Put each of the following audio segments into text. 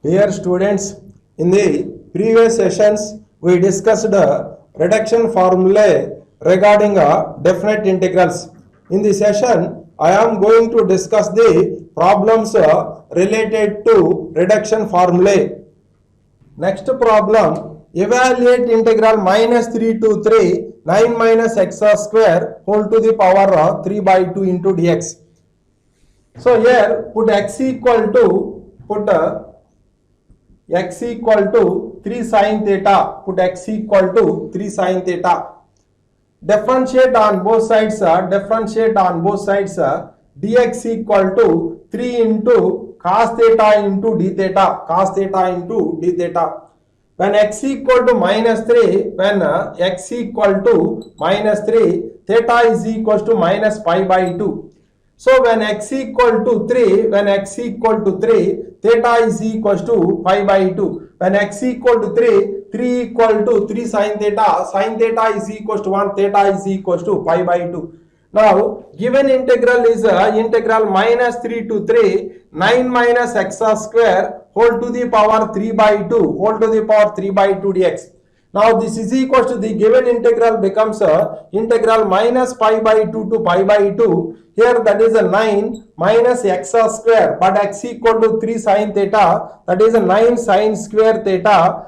Dear students, in the previous sessions we discussed reduction formulae regarding definite integrals. In this session, I am going to discuss the problems related to reduction formulae. Next problem, evaluate integral minus 3 to 3 9 minus x square whole to the power 3 by 2 into dx. So here put x equal to x equal to 3 sin theta. Put x equal to 3 sin theta. Differentiate on both sides. Dx equal to 3 into cos theta into d theta. Cos theta into d theta. When x equal to minus 3, x equal to minus 3, theta is equal to minus pi by 2. So when x equal to 3, theta is equal to pi by 2. When x equal to 3 equal to 3 sin theta is equal to 1, theta is equal to pi by 2. Now given integral is integral minus 3 to 3 9 minus x square whole to the power 3 by 2 dx. Now this is equal to the given integral becomes integral minus pi by 2 to pi by 2. Here that is a 9 minus x square, but x equal to 3 sin theta, that is a 9 sin square theta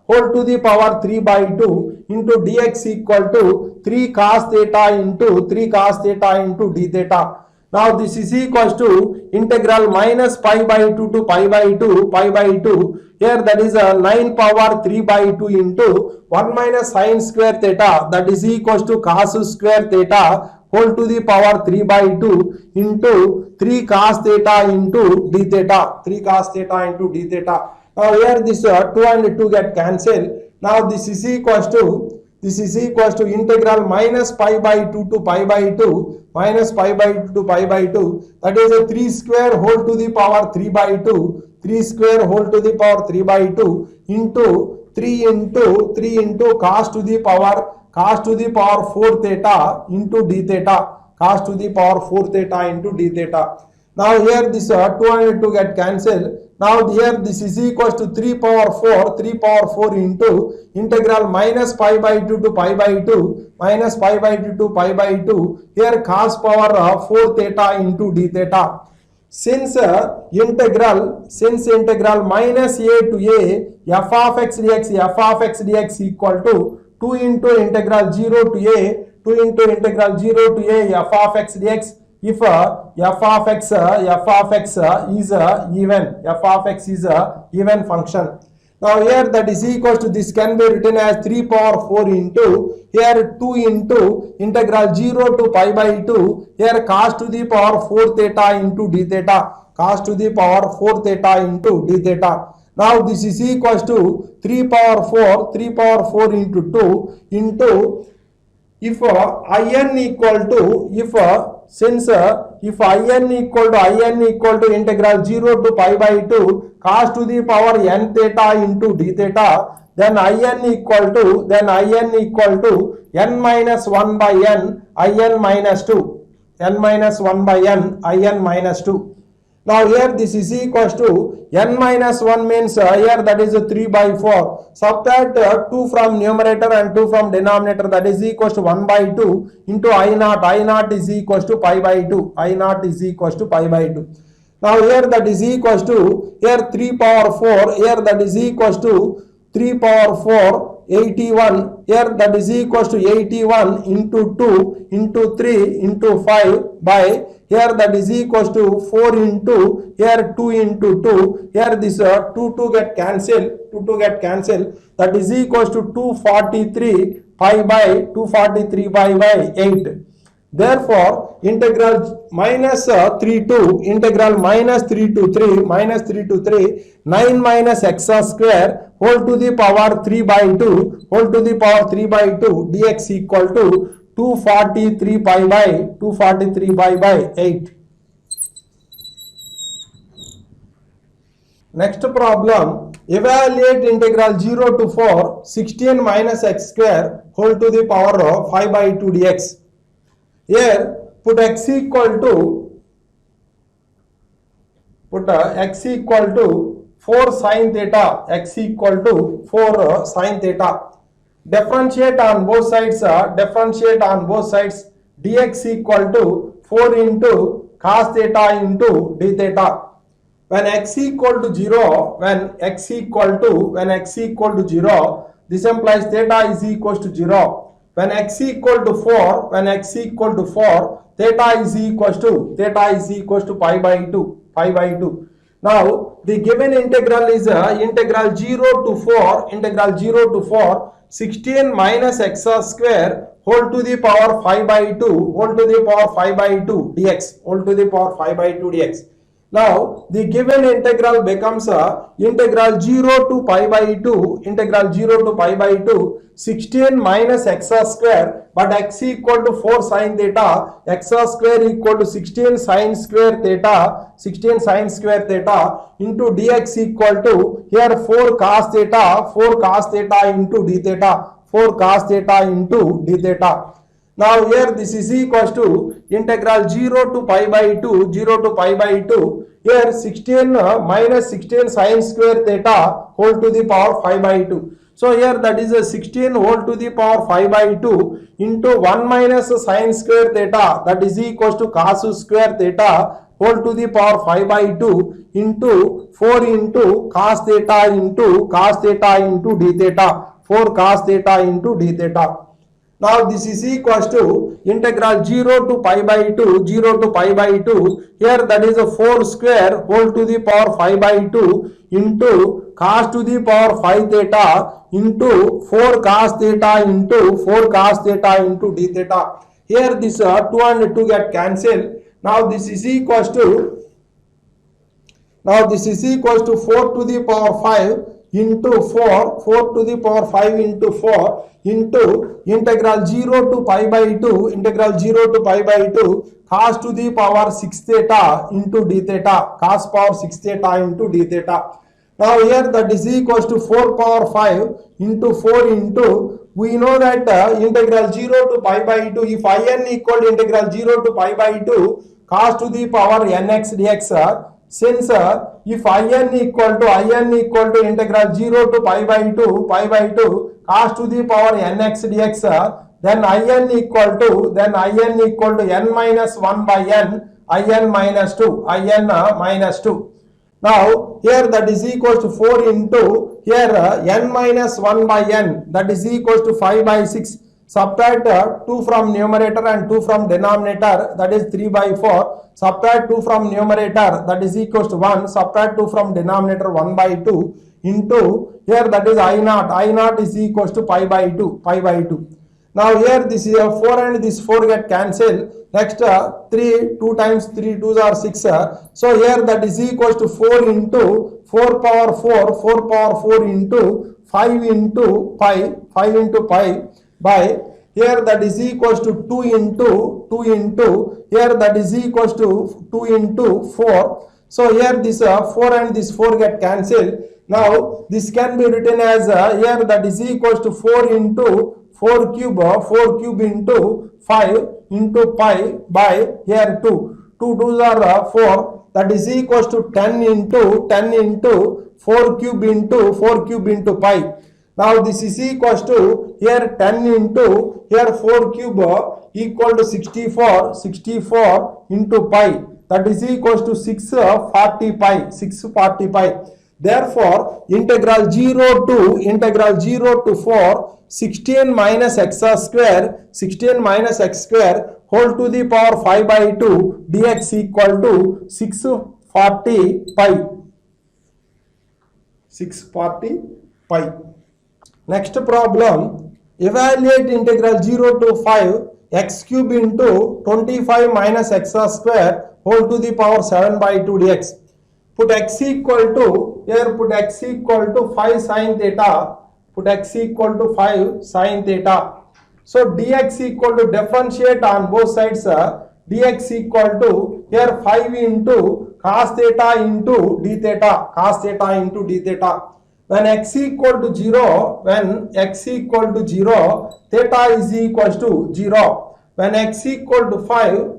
whole to the power 3 by 2 into dx equal to 3 cos theta into d theta. Now this is equals to integral minus pi by 2 to pi by 2. Here that is a 9 power 3 by 2 into 1 minus sin square theta, that is equals to cos square theta whole to the power 3 by 2 into 3 cos theta into d theta. Now here this 2 and 2 get cancelled. Now this is equals to integral minus pi by 2 to pi by 2, that is a 3 square whole to the power 3 by 2, into 3 into cos to the power 4 theta into d theta, Now here this 2 and 2 get cancelled. Now here this is equals to 3 power 4 into integral minus pi by 2 to pi by 2, here cos power 4 theta into d theta. Since integral minus a to a f of x dx equal to 2 into integral 0 to a f of x dx, if f of x is a even function. Now here that is equal to, this can be written as 3 power 4 into here 2 into integral 0 to pi by 2, here cos to the power 4 theta into d theta, Now this is equals to 3 power 4 into 2 into, if in equal to integral 0 to pi by 2 cos to the power n theta into d theta, then in equal to n minus 1 by n in minus 2, Now here this is equals to n minus 1 means here that is 3 by 4. Subtract 2 from numerator and 2 from denominator, that is equals to 1 by 2 into I naught is equals to pi by 2. Now here that is equals to, here 3 power 4, here that is equals to 3 power 4 81, here that is equals to 81 into 2 into 3 into 5 by, here that is equals to 4 into, here 2 into 2, here this 2 get cancelled, that is equals to 243 pi by 8. Therefore integral minus 3 to 3 9 minus x square whole to the power 3 by 2 dx equal to 243 pi by 8. Next problem, evaluate integral 0 to 4 16 minus x square whole to the power of 5 by 2 dx. Here put x equal to put x equal to 4 sin theta, x equal to 4 sin theta. Differentiate on both sides, dx equal to 4 into cos theta into d theta. When x equal to 0, when x equal to 0, this implies theta is equal to 0. When x equal to 4, theta is equal to pi by 2. Now the given integral is integral 0 to 4 16 minus x square whole to the power 5 by 2 dx. Now the given integral becomes integral 0 to pi by 2 16 minus x square, but x equal to 4 sin theta, x square equal to 16 sin square theta into dx equal to here 4 cos theta into d theta. Now here this is equals to integral 0 to pi by 2, here 16 minus 16 sin square theta whole to the power 5 by 2. So here that is a 16 whole to the power 5 by 2 into 1 minus sin square theta, that is equals to cos square theta whole to the power 5 by 2 into 4 into cos theta into d theta, 4 cos theta into d theta. Now this is equals to integral 0 to pi by 2, here that is a 4 square whole to the power 5 by 2 into cos to the power 5 theta into 4 cos theta into d theta. Here this 2 and 2 get cancelled. Now this is equals to 4 to the power 5 into 4 to the power 5 into 4 into integral 0 to pi by 2 cos to the power 6 theta into d theta, cos power 6 theta into d theta. Now here that is equals to 4 power 5 into 4 into, we know that integral 0 to pi by 2, if in equal to integral 0 to pi by 2 cos to the power nx dx, since if in equal to integral 0 to pi by 2 cos to the power nx dx, then in equal to n minus 1 by n minus 2. Now here that is equals to 4 into here n minus 1 by n, that is equals to 5 by 6. Subtract 2 from numerator and 2 from denominator, that is 3 by 4. Subtract 2 from numerator, that is equals to 1. Subtract 2 from denominator, 1 by 2 into here that is I naught is equals to pi by 2. Now here this is 4 and this 4 get cancelled. Next 3, 2 times 3 2s are 6. So here that is equals to 4 into 4 power 4 into 5 into pi by here that is equals to 2 into here that is equals to 2 into 4. So here this 4 and this 4 get cancelled. Now this can be written as here that is equals to 4 into 4 cube into 5 into pi by here 2 2s are 4, that is equals to 10 into 4 cube into pi. Now this is equals to here 10 into here 4 cube equal to 64 into pi, that is equals to 640 pi. Therefore integral 0 to 4 16 minus x square whole to the power 5 by 2 dx equal to 640 pi. Next problem, evaluate integral 0 to 5 x cube into 25 minus x square whole to the power 7 by 2 dx. Put x equal to 5 sin theta. So dx equal to differentiate on both sides. Dx equal to here 5 into cos theta into d theta, When x equal to 0, theta is equals to 0. When x equal to 5,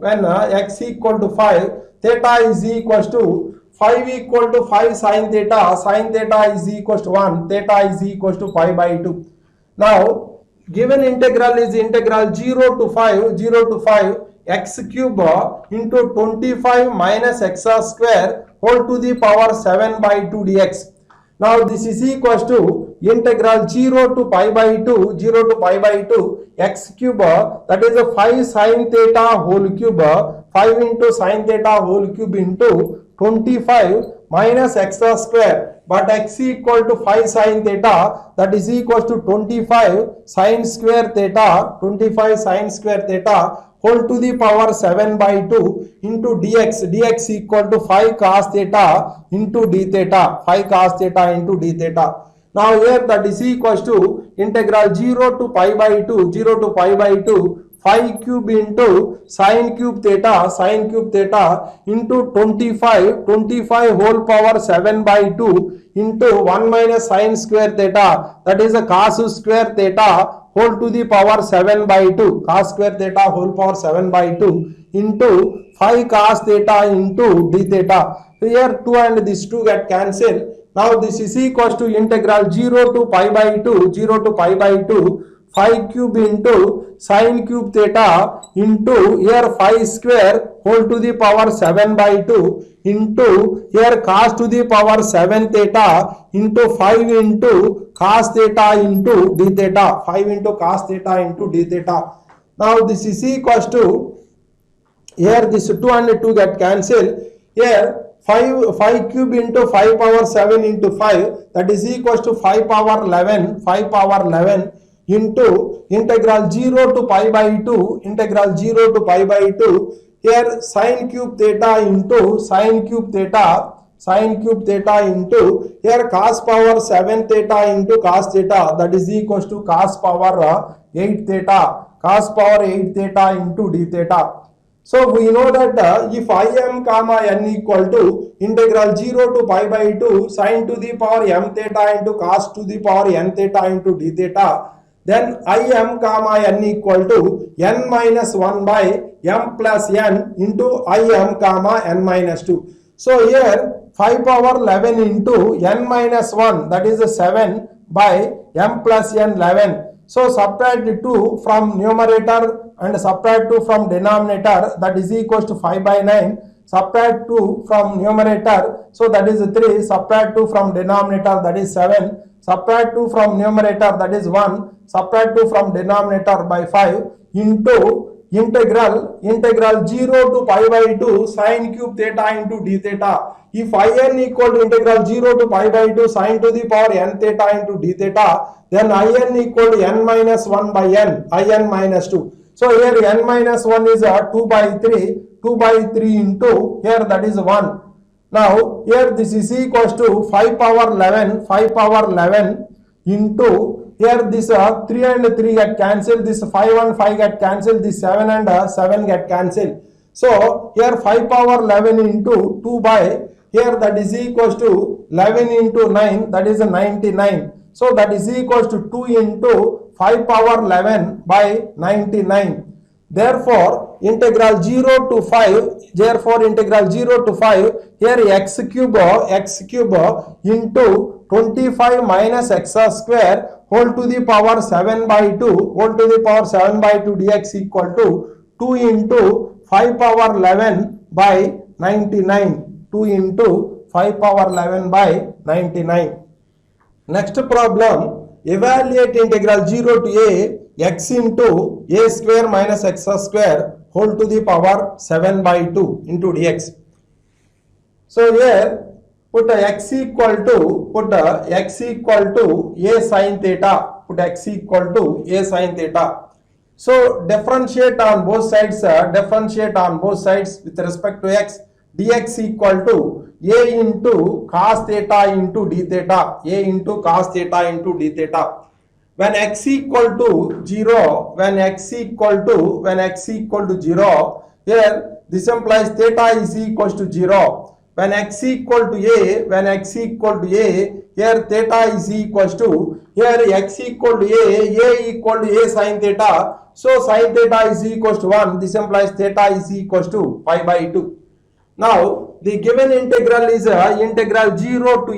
theta is equals to 5 equal to 5 sin theta is equals to 1, theta is equals to pi by 2. Now, given integral is integral 0 to 5 x cube into 25 minus x square whole to the power 7 by 2 dx. Now this is equals to integral 0 to pi by 2 x cube, that is a 5 sin theta whole cube, 5 into sin theta whole cube into 25 minus x square, but x equal to 5 sin theta, that is equals to 25 sin square theta, whole to the power 7 by 2 into dx equal to 5 cos theta into d theta, Now here that is equals to integral 0 to pi by 2 5 cube into sin cube theta into 25 whole power 7 by 2 into 1 minus sin square theta, that is a cos square theta whole to the power 7 by 2, cos square theta whole power 7 by 2 into 5 cos theta into d theta. So here 2 and this 2 get cancelled. Now this is equals to integral 0 to pi by 2 5 cube into sin cube theta into here 5 square whole to the power 7 by 2 into here cos to the power 7 theta into 5 into cos theta into d theta, 5 into cos theta into d theta. Now this is equals to, here this 2 and 2 get cancelled. Here 5 cube into 5 power 7 into 5, that is equals to 5 power 11 into integral 0 to pi by 2 here sin cube theta into here cos power 7 theta into cos theta, that is equals to cos power 8 theta into d theta. So we know that if I m comma n equal to integral 0 to pi by 2 sin to the power m theta into cos to the power n theta into d theta, then I m comma n equal to n minus 1 by m plus n into I m comma n minus 2. So here 5 power 11 into n minus 1, that is 7 by m plus n 11. So subtract 2 from numerator and subtract 2 from denominator, that is equals to 5 by 9. Subtract 2 from numerator, so that is 3. Subtract 2 from denominator, that is 7. Subtract 2 from numerator, that is 1. Subtract 2 from denominator by 5 into integral 0 to pi by 2 sin cube theta into d theta. If in equal to integral 0 to pi by 2 sin to the power n theta into d theta, then in equal to n minus 1 by n, in minus 2. So here n minus 1 is 2 by 3 into here, that is 1. Now here this is equals to 5 power 11 into here this 3 and 3 get cancelled, this 5 and 5 get cancelled, this 7 and 7 get cancelled. So here 5 power 11 into 2 by here, that is equals to 11 into 9, that is 99. So that is equals to 2 into 5 power 11 by 99. Therefore integral 0 to 5 here x cube into 25 minus x square whole to the power 7 by 2 dx equal to 2 into 5 power 11 by 99. 2 into 5 power 11 by 99. Next problem, evaluate integral 0 to a x into a square minus x square whole to the power 7 by 2 into dx. So here put x equal to a sin theta. So differentiate on both sides with respect to x. Dx equal to a into cos theta into d theta, when x equal to 0, here this implies theta is equals to 0. When x equal to a, here theta is equals to, here x equal to a equal to a sin theta, so sin theta is equals to 1. This implies theta is equals to pi by 2. Now the given integral is integral 0 to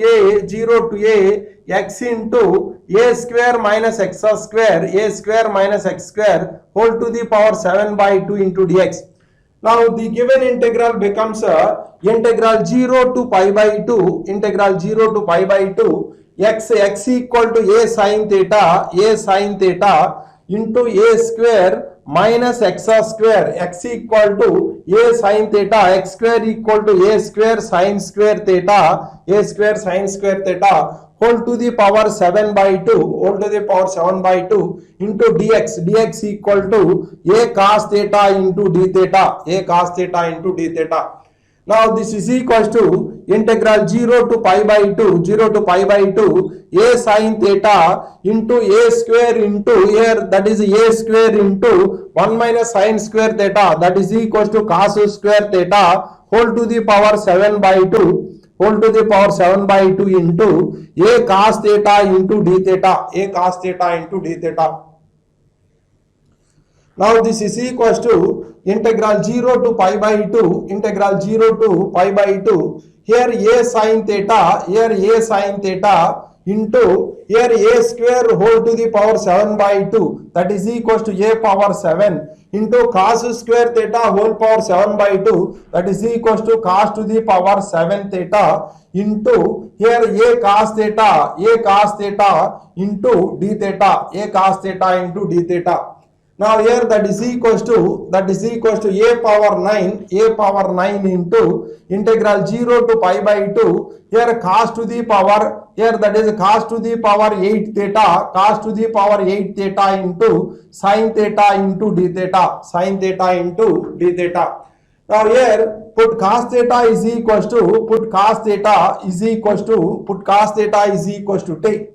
a x into a square minus x square minus x square whole to the power 7 by 2 into dx. Now the given integral becomes integral 0 to pi by 2 x equal to a sin theta into a square minus x square x equal to a sin theta x square equal to a square sin square theta whole to the power 7 by 2 into dx equal to a cos theta into d theta. Now this is equals to integral 0 to pi by 2 a sin theta into a square into here, that is a square into 1 minus sin square theta, that is equals to cos square theta whole to the power 7 by 2 into a cos theta into d theta. Now this is equals to integral 0 to pi by 2 here a sin theta into here a square whole to the power 7 by 2, that is equals to a power 7 into cos square theta whole power 7 by 2, that is equals to cos to the power 7 theta into here a cos theta into d theta. Now here that is equals to a power 9 into integral 0 to pi by 2 here cos to the power here, that is cos to the power 8 theta into sin theta into d theta. Now here put cos theta is equals to t.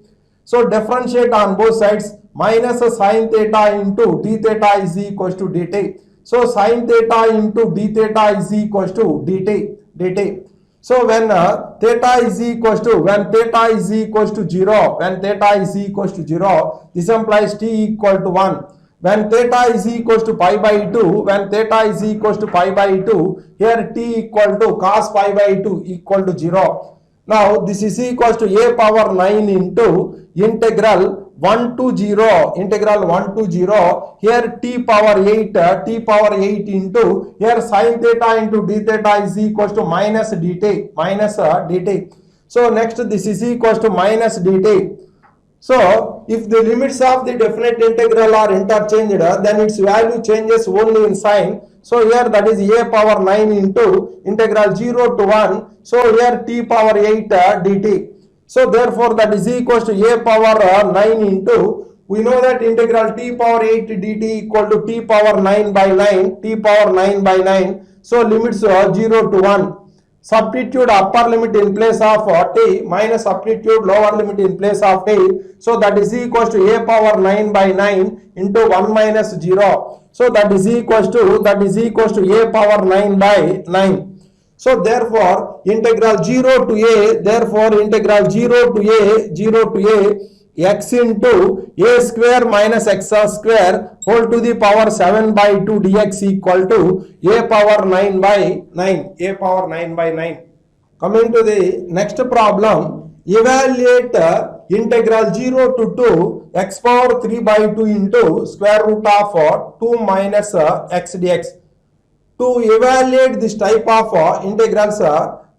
So differentiate on both sides, minus sin theta into d theta is equals to dt. So sin theta into d theta is equals to dt. So when theta is equals to 0, this implies t equal to 1. When theta is equals to pi by 2, here t equal to cos pi by 2 equal to 0. Now this is equals to a power 9 into integral 1 to 0 here t power 8 into here sin theta into d theta is equals to minus dt. So next this is equals to minus dt. So if the limits of the definite integral are interchanged, then its value changes only in sign. So here that is a power 9 into integral 0 to 1. So here t power 8 dt. So therefore that is equals to a power 9 into, we know that integral t power 8 dt equal to t power 9 by 9. So limits 0 to 1. Substitute upper limit in place of t minus substitute lower limit in place of t. So that is equals to a power 9 by 9 into 1 minus 0. So that is equals to a power 9 by 9. So therefore integral 0 to a x into a square minus x square whole to the power 7 by 2 dx equal to a power 9 by 9. Coming to the next problem, evaluate integral 0 to 2 x power 3 by 2 into square root of 2 minus x dx. To evaluate this type of integrals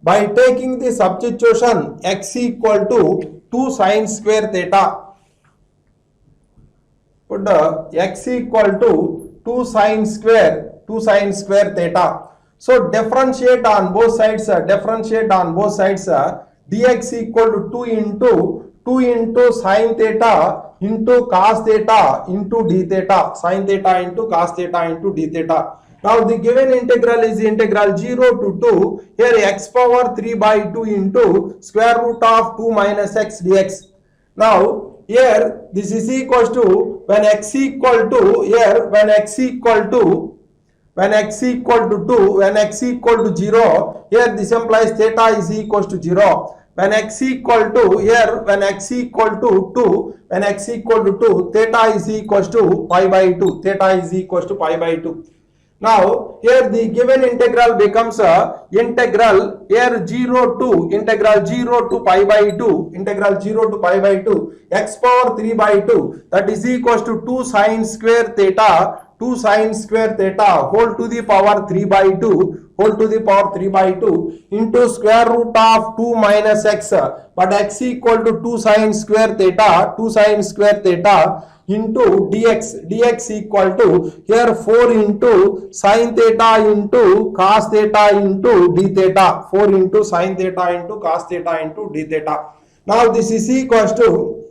by taking the substitution x equal to 2 sin square theta. Put x equal to 2 sin square theta. So differentiate on both sides dx equal to 2 into sin theta into cos theta into d theta, sin theta into cos theta into d theta. Now the given integral is integral 0 to 2 here x power 3 by 2 into square root of 2 minus x dx. Now here this is equals to when x equal to 2 here this implies theta is equals to 0. When x equal to 2 theta is equals to pi by 2. Now here the given integral becomes a integral here 0 to integral 0 to pi by 2 integral 0 to pi by 2 x power 3 by 2 that is equals to 2 sine square theta 2 sine square theta whole to the power 3 by 2 whole to the power 3 by 2 into square root of 2 minus x, but x equal to 2 sine square theta into dx equal to here 4 into sine theta into cos theta into d theta, 4 into sine theta into cos theta into d theta. Now this is equals to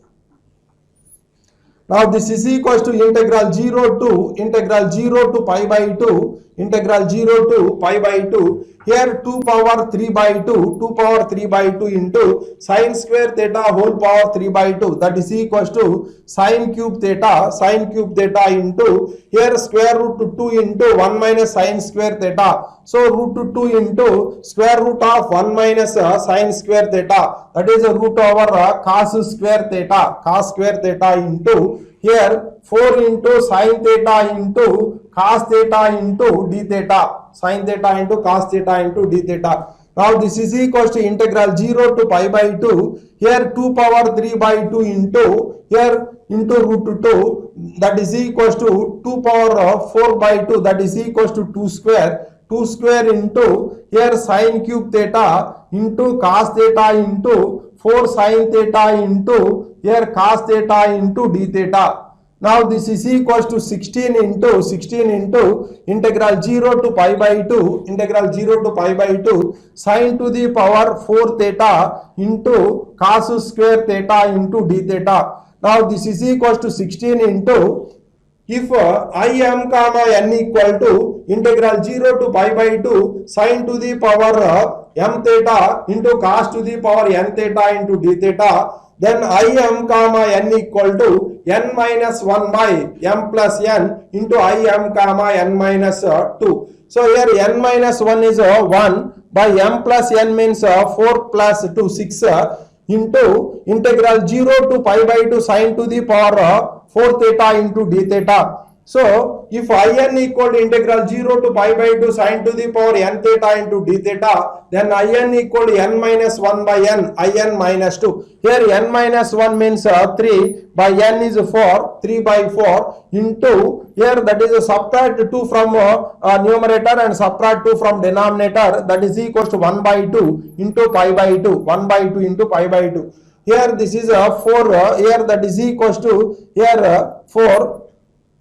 integral 0 to pi by 2 integral 0 to pi by 2 here 2 power 3 by 2 into sine square theta whole power 3 by 2 that is equals to sine cube theta into here square root 2 into 1 minus sine square theta, so root 2 into square root of 1 minus sine square theta, that is a root over cos square theta into here 4 into sine theta into cos theta into d theta, sine theta into cos theta into d theta. Now this is equals to integral 0 to pi by 2 here 2 power 3 by 2 into here into root 2 that is equals to 2 power 4 by 2 that is equals to 2 square into here sine cube theta into cos theta into 4 sine theta into here cos theta into d theta. Now this is equals to 16 into integral 0 to pi by 2 sine to the power 4 theta into cos square theta into d theta. Now this is equals to 16 into if I m comma n equal to integral 0 to pi by 2 sine to the power m theta into cos to the power n theta into d theta, then I m comma n equal to n minus 1 by m plus n into I m comma n minus 2. So here n minus 1 is 1 by m plus n means 4 plus 2 6 into integral 0 to pi by 2 sine to the power 4 theta into d theta. So if in equal to integral 0 to pi by 2 sine to the power n theta into d theta, then in equal to n minus 1 by n, in minus 2. Here n minus 1 means 3 by n is 4, 3 by 4 into here that is a subtract 2 from numerator and subtract 2 from denominator, that is equals to 1 by 2 into pi by 2, 1 by 2 into pi by 2. Here this is 4 here that is equals to here 4.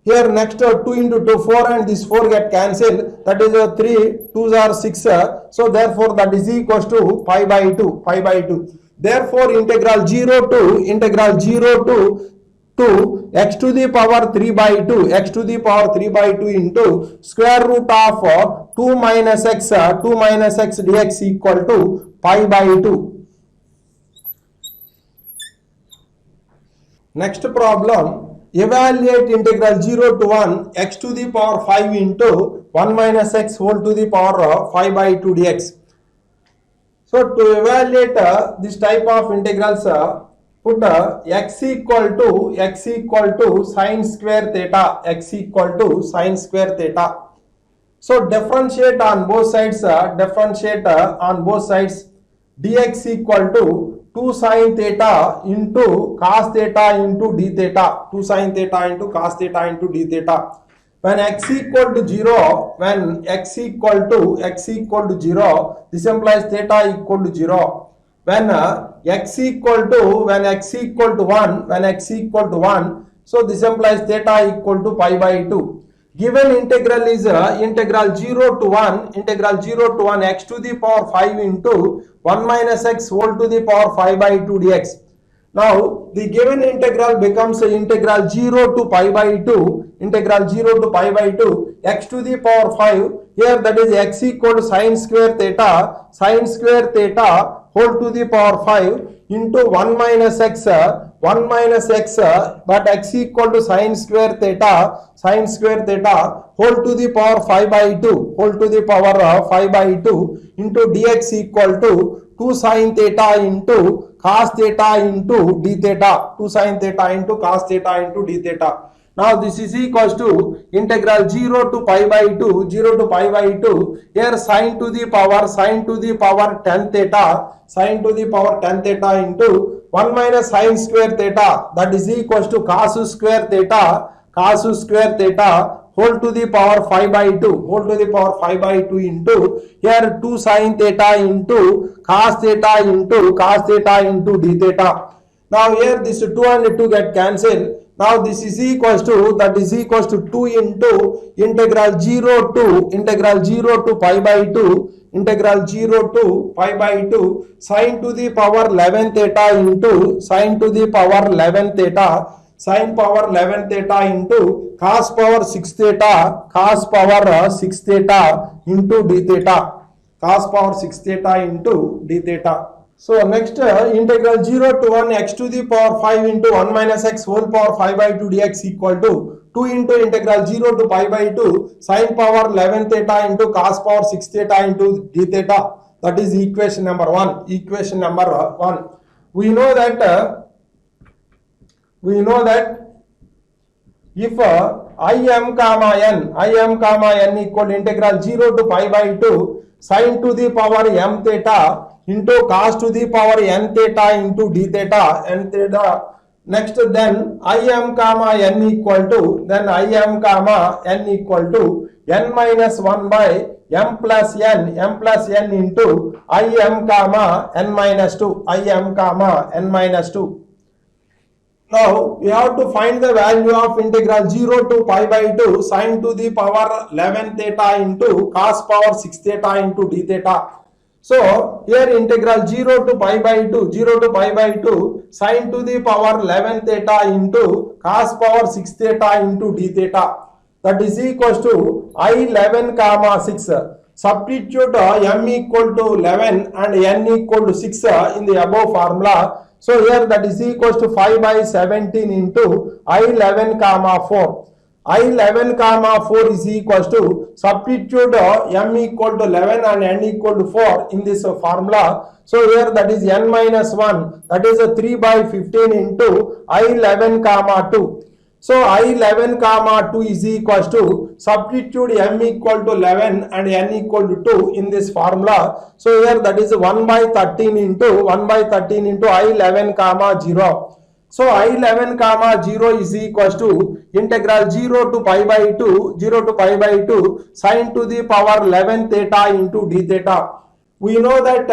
Here next 2 into 2 4 and this 4 get cancelled, that is 3 2s are 6, so therefore that is equals to pi by 2. Therefore integral 0 to x to the power 3 by 2 into square root of 2 minus x dx equal to pi by 2. Next problem, evaluate integral 0 to 1 x to the power 5 into 1 minus x whole to the power 5 by 2 dx. So to evaluate this type of integrals, put x equal to sine square theta, so differentiate on both sides, dx equal to 2 sine theta into cos theta into d theta, 2 sine theta into cos theta into d theta. When x equal to 0, this implies theta equal to 0. When x equal to 1, so this implies theta equal to pi by 2. Given integral is integral 0 to 1 x to the power 5 into 1 minus x whole to the power 5 by 2 dx. Now the given integral becomes integral 0 to pi by 2 x to the power 5, here that is x equal to sine square theta whole to the power 5 into 1 minus x, but x equal to sine square theta whole to the power 5 by 2 into dx equal to 2 sine theta into cos theta into d theta, 2 sine theta into cos theta into d theta. Now this is equals to integral 0 to pi by 2, 0 to pi by 2. Here sine to the power 10 theta, sine to the power 10 theta into 1 minus sine square theta, that is equals to cos square theta, whole to the power 5 by 2, whole to the power 5 by 2 into here 2 sine theta into cos theta into d theta. Now here this 2 and 2 get cancelled. Now this is equals to, that is equals to 2 into integral 0 to pi by 2, integral 0 to pi by 2 sine to the power 11 theta into sine to the power 11 theta, sine power 11 theta into cos power 6 theta, cos power 6 theta into d theta, cos power 6 theta into d theta. So next integral 0 to 1 x to the power 5 into 1 minus x whole power 5 by 2 dx equal to 2 into integral 0 to pi by 2 sine power 11 theta into cos power 6 theta into d theta. That is equation number 1. Equation number 1. We know that if im comma n equal integral 0 to pi by 2 sine to the power m theta into cos to the power n theta into d theta, n theta. Next then im comma n equal to n minus 1 by m plus n into im comma n minus 2, Now we have to find the value of integral 0 to pi by 2 sine to the power 11 theta into cos power 6 theta into d theta. So here integral 0 to pi by 2 sine to the power 11 theta into cos power 6 theta into d theta, that is equals to I11 comma 6. Substitute m equal to 11 and n equal to 6 in the above formula. So here that is equals to 5 by 17 into I11 comma 4. I11 comma 4 is equals to substitute m equal to 11 and n equal to 4 in this formula. So here that is n minus 1, that is a 3 by 15 into I11 comma 2. So I11 comma 2 is equals to substitute m equal to 11 and n equal to 2 in this formula. So here that is 1 by 13 into I11 comma 0. So I11 comma 0 is equals to integral 0 to pi by 2 sine to the power 11 theta into d theta. We know that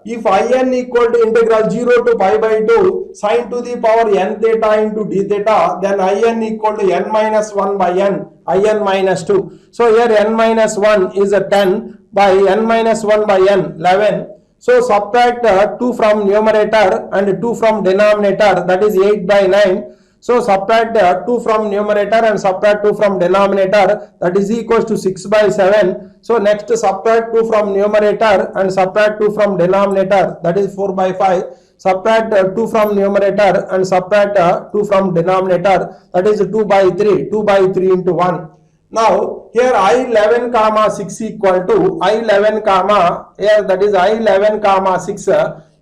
if in equal to integral 0 to pi by 2 sine to the power n theta into d theta, then in equal to n minus 1 by n, in minus 2. So here n minus 1 is a 10 by n minus 1 by n, 11. So subtract 2 from numerator and 2 from denominator, that is 8 by 9. So subtract 2 from numerator and subtract 2 from denominator, that is equals to 6 by 7. So next subtract 2 from numerator and subtract 2 from denominator, that is 4 by 5. Subtract 2 from numerator and subtract 2 from denominator, that is 2 by 3 into 1. Now here I11 comma 6 equal to I11 comma, here that is I11 comma 6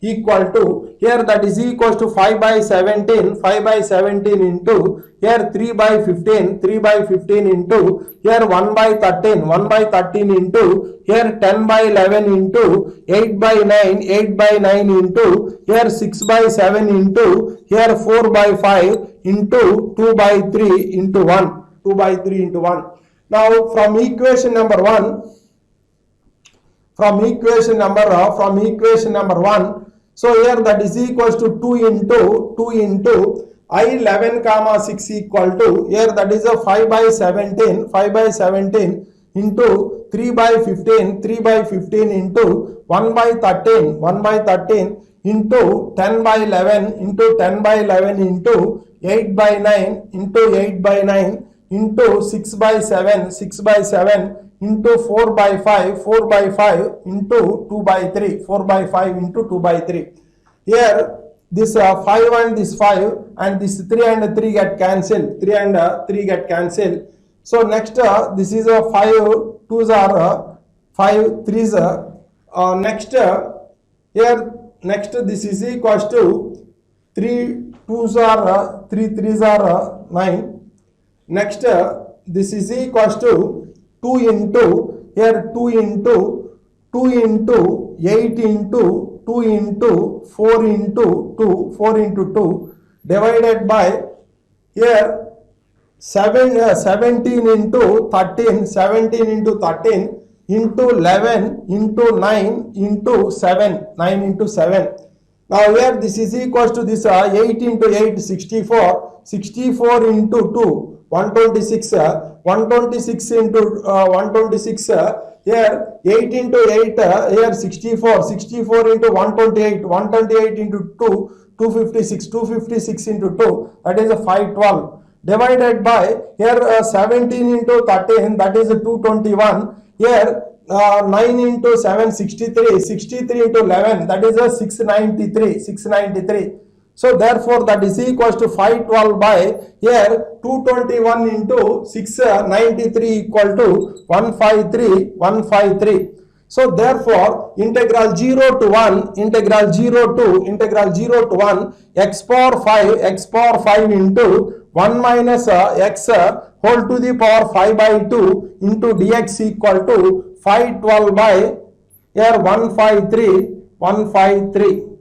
equal to, here that is equals to 5 by 17 into here 3 by 15 into here 1 by 13 into here 10 by 11 into 8 by 9 into here 6 by 7 into here 4 by 5 into 2 by 3 into 1. Now from equation number 1, so here that is equals to 2 into I11 comma 6 equal to, here that is a 5 by 17 into 3 by 15 into 1 by 13 into 10 by 11 into 8 by 9 into 6 by 7 into 4 by 5 into 2 by 3, 4 by 5 into 2 by 3. Here this 5 and this 5 and this 3 and 3 get cancelled, So next this is a 5 2s are 5 3s. Next this is equals to 3 2s are 3 3s are 9. Next, this is equals to 2 into, here 2 into 8 into 2 into 4 into 2 divided by, here 17 into 13 into 11 into 9 into 7, 9 into 7. Now here this is equals to this 8 into 8 64 into 2 126 126 into 126 here 8 into 8 here 64 into 128 into 2 256 into 2, that is a 512 divided by, here 17 into 13, that is 221, here 9 into 7 63 into 11, that is a 693. So therefore that is equals to 512 by, here 221 into 693 equal to 153. So therefore integral 0 to 1 x power 5 into 1 minus x whole to the power 5 by 2 into dx equal to 512 by, here 153.